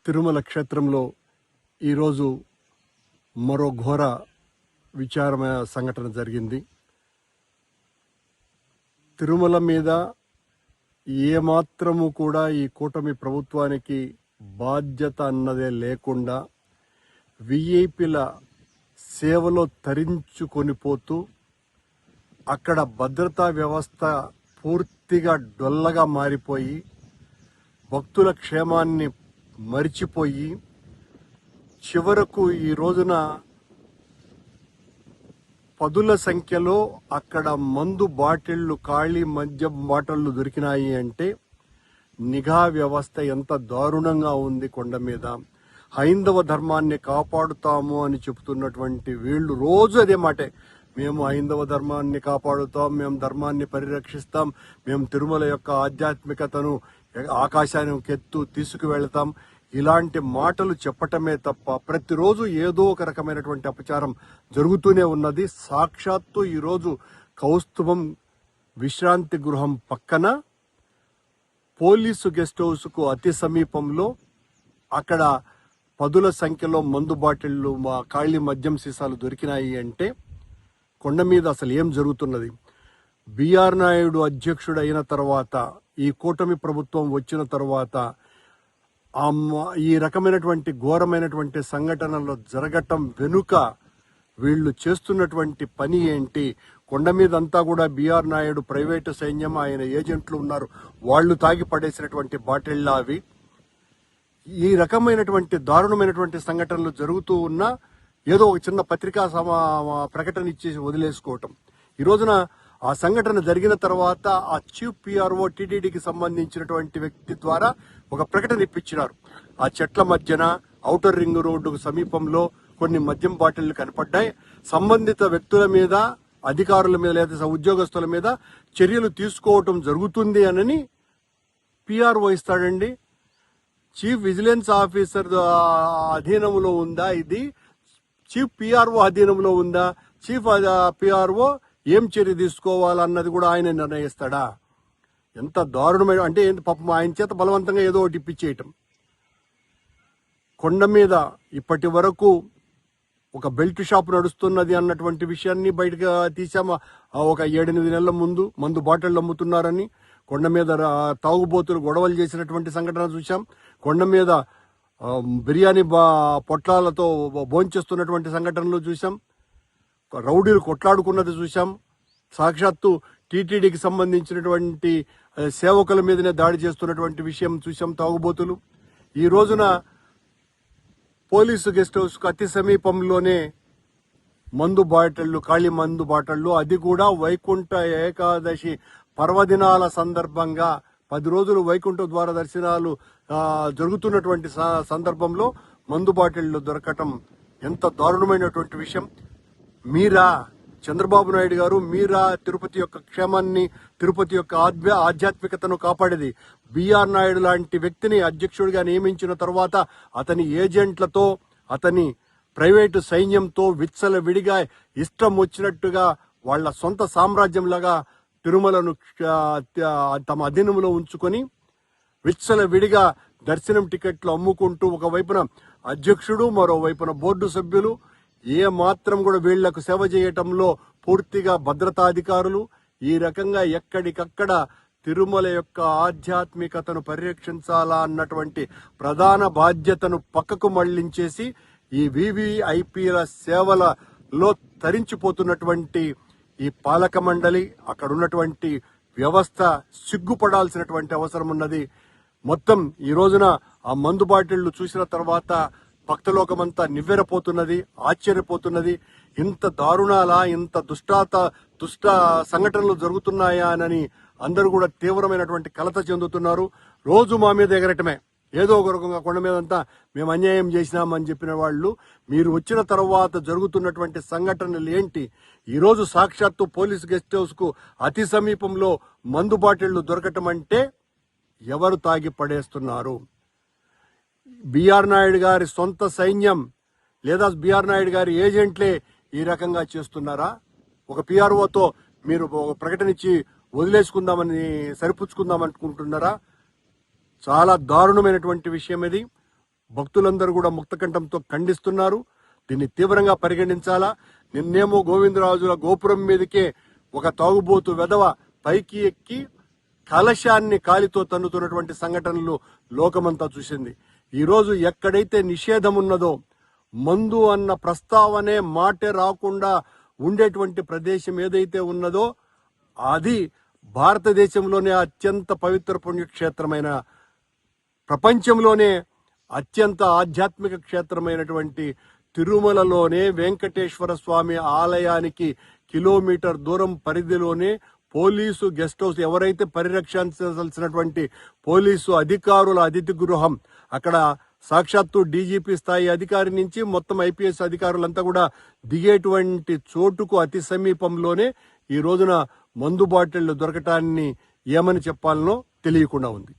తిరుమల క్షేత్రంలో ఈరోజు మరో ఘోర విచారమైన సంఘటన జరిగింది. తిరుమల మీద ఏమాత్రము కూడా ఈ కూటమి ప్రభుత్వానికి బాధ్యత అన్నదే లేకుండా విఐపీల సేవలో తరించుకొని పోతూ అక్కడ భద్రతా వ్యవస్థ పూర్తిగా డొల్లగా మారిపోయి భక్తుల క్షేమాన్ని మరిచిపోయి చివరకు ఈ రోజున పదుల సంఖ్యలో అక్కడ మందు బాటిళ్లు, ఖాళీ మద్యం బాటిళ్లు దొరికినాయి అంటే నిఘా వ్యవస్థ ఎంత దారుణంగా ఉంది. కొండ మీద హైందవ ధర్మాన్ని కాపాడుతాము అని చెబుతున్నటువంటి వీళ్ళు రోజు అదే మాటే, మేము హైందవ ధర్మాన్ని కాపాడుతాం, మేము ధర్మాన్ని పరిరక్షిస్తాం, మేము తిరుమల యొక్క ఆధ్యాత్మికతను ఆకాశానికి తీసుకువెళ్తాం, ఇలాంటి మాటలు చెప్పటమే తప్ప ప్రతిరోజు ఏదో ఒక రకమైనటువంటి అపచారం జరుగుతూనే ఉన్నది. సాక్షాత్తు ఈరోజు కౌస్తుభం విశ్రాంతి గృహం పక్కన పోలీసు గెస్ట్ హౌస్కు అతి సమీపంలో అక్కడ పదుల సంఖ్యలో మందు బాటిళ్లు, ఖాళీ మద్యం సీసాలు దొరికినాయి అంటే కొండ మీద అసలు ఏం జరుగుతున్నది? బిఆర్ నాయుడు అధ్యక్షుడు అయిన తర్వాత, ఈ కూటమి ప్రభుత్వం వచ్చిన తర్వాత ఈ రకమైనటువంటి ఘోరమైనటువంటి సంఘటనలు జరగటం వెనుక వీళ్ళు చేస్తున్నటువంటి పని ఏంటి? కొండ మీద అంతా కూడా బిఆర్ నాయుడు ప్రైవేటు సైన్యం, ఆయన ఏజెంట్లు ఉన్నారు, వాళ్ళు తాగి పడేసినటువంటి బాటిళ్ళ అవి. ఈ రకమైనటువంటి దారుణమైనటువంటి సంఘటనలు జరుగుతూ ఉన్నా ఏదో ఒక చిన్న పత్రికా ప్రకటన ఇచ్చేసి వదిలేసుకోవటం. ఈ రోజున ఆ సంఘటన జరిగిన తర్వాత ఆ చీఫ్ పిఆర్ఓ టీటీడీకి సంబంధించినటువంటి వ్యక్తి ద్వారా ఒక ప్రకటన ఇప్పించినారు. ఆ చెట్ల మధ్యన ఔటర్ రింగ్ రోడ్డుకు సమీపంలో కొన్ని మద్యం బాటిళ్లు కనపడ్డాయి, సంబంధిత వ్యక్తుల మీద, అధికారుల మీద లేదా ఉద్యోగస్తుల మీద చర్యలు తీసుకోవటం జరుగుతుంది అని పిఆర్ఓ ఇస్తాడండి. చీఫ్ విజిలెన్స్ ఆఫీసర్ అధీనంలో ఉందా ఇది? చీఫ్ పిఆర్ఓ అధీనంలో ఉందా? చీఫ్ పిఆర్ఓ ఏం చర్య తీసుకోవాలన్నది కూడా ఆయన నిర్ణయిస్తాడా? ఎంత దారుణమైన అంటే పాపం ఆయన చేత బలవంతంగా ఏదో ఒకటి ఇప్పించేయటం. కొండ మీద ఇప్పటి వరకు ఒక బెల్ట్ షాప్ నడుస్తున్నది అన్నటువంటి విషయాన్ని బయటకు తీసాము. ఒక 7-8 నెలల ముందు మందు బాటిళ్లు అమ్ముతున్నారని కొండ మీద తాగుబోతులు గొడవలు చేసినటువంటి సంఘటన చూసాం. కొండ మీద బిర్యానీ పొట్లాలతో భోంచేస్తున్నటువంటి సంఘటనలు చూసాం. రౌడీలు కొట్లాడుకున్నది చూసాం. సాక్షాత్తు టీటీడీకి సంబంధించినటువంటి సేవకుల మీదనే దాడి చేస్తున్నటువంటి విషయం చూసాం తాగుబోతులు. ఈ రోజున పోలీసు గెస్ట్ హౌస్కు అతి సమీపంలోనే మందు బాటిళ్లు, ఖాళీ మందు బాటిళ్లు, అది కూడా వైకుంఠ ఏకాదశి పర్వదినాల సందర్భంగా 10 రోజులు వైకుంఠ ద్వార దర్శనాలు జరుగుతున్నటువంటి సందర్భంలో మందు బాటిళ్లు దొరకటం ఎంత దారుణమైనటువంటి విషయం. మీరా చంద్రబాబు నాయుడు గారు, మీరా తిరుపతి యొక్క క్షేమాన్ని, తిరుపతి యొక్క ఆధ్యాత్మికతను కాపాడేది. బిఆర్ నాయుడు లాంటి వ్యక్తిని అధ్యక్షుడిగా నియమించిన తర్వాత అతని ఏజెంట్లతో, అతని ప్రైవేటు సైన్యంతో విచ్చలవిడిగా ఇష్టం వచ్చినట్టుగా వాళ్ళ సొంత సామ్రాజ్యంలాగా తిరుమలను తమ అధీనంలో ఉంచుకొని విచ్చలవిడిగా దర్శనం టికెట్లు అమ్ముకుంటూ ఒకవైపున అధ్యక్షుడు, మరోవైపున బోర్డు సభ్యులు, ఏ మాత్రం కూడా వీళ్లకు సేవ చేయటంలో పూర్తిగా భద్రతాధికారులు ఈ రకంగా ఎక్కడికక్కడ తిరుమల యొక్క ఆధ్యాత్మికతను పరిరక్షించాలా అన్నటువంటి ప్రధాన బాధ్యతను పక్కకు మళ్లించేసి ఈ వివిఐపీల సేవలలో తరించిపోతున్నటువంటి ఈ పాలక మండలి, అక్కడ ఉన్నటువంటి వ్యవస్థ సిగ్గుపడాల్సినటువంటి అవసరం ఉన్నది. మొత్తం ఈ రోజున ఆ మందు బాటిళ్లు చూసిన తర్వాత భక్తలోకమంతా నివ్వెరపోతున్నది, ఆశ్చర్యపోతున్నది. ఇంత దారుణాలా, ఇంత దుష్ట సంఘటనలు జరుగుతున్నాయా అని అందరూ కూడా తీవ్రమైనటువంటి కలత చెందుతున్నారు. రోజు మా మీద ఎగరటమే, ఏదో ఒక రకంగా కొండ మీదంతా మేము అన్యాయం చేసినామని చెప్పిన వాళ్ళు, మీరు వచ్చిన తర్వాత జరుగుతున్నటువంటి సంఘటనలు ఏంటి? ఈరోజు సాక్షాత్తు పోలీసు గెస్ట్ హౌస్ కు అతి సమీపంలో మందు బాటిళ్లు దొరకటం అంటే ఎవరు తాగి పడేస్తున్నారు? బిఆర్ నాయుడు గారి సొంత సైన్యం లేదా బిఆర్ నాయుడు గారి ఏజెంట్లే ఈ రకంగా చేస్తున్నారా? ఒక పిఆర్ఓతో మీరు ఒక ప్రకటన ఇచ్చి వదిలేసుకుందామని, సరిపుచ్చుకుందామనుకుంటున్నారా? చాలా దారుణమైనటువంటి విషయం ఇది. భక్తులందరూ కూడా ముక్తకంఠంతో ఖండిస్తున్నారు. దీన్ని తీవ్రంగా పరిగణించాలా. నిన్నేమో గోవిందరాజుల గోపురం మీదకే ఒక తాగుబోతు వెధవ పైకి ఎక్కి కలశాన్ని కాలితో తన్నుతున్నటువంటి సంఘటనలు లోకమంతా చూసింది. ఈరోజు ఎక్కడైతే నిషేధం ఉన్నదో, మందు అన్న ప్రస్తావనే మాటే రాకుండా ఉండేటువంటి ప్రదేశం ఏదైతే ఉన్నదో అది భారతదేశంలోనే అత్యంత పవిత్ర పుణ్యక్షేత్రమైన, ప్రపంచంలోనే అత్యంత ఆధ్యాత్మిక క్షేత్రమైనటువంటి తిరుమలలోనే వెంకటేశ్వర స్వామి ఆలయానికి కిలోమీటర్ దూరం పరిధిలోనే పోలీసు గెస్ట్ హౌస్, ఎవరైతే పరిరక్షించాల్సినటువంటి పోలీసు అధికారుల అతిథి గృహం, అక్కడ సాక్షాత్తు డీజీపీ స్థాయి అధికారి నుంచి మొత్తం ఐపీఎస్ అధికారులంతా కూడా దిగేటువంటి చోటుకు అతి సమీపంలోనే ఈ రోజున మందు బాటిళ్లు దొరకటాన్ని ఏమని చెప్పాలనో తెలియకుండా ఉంది.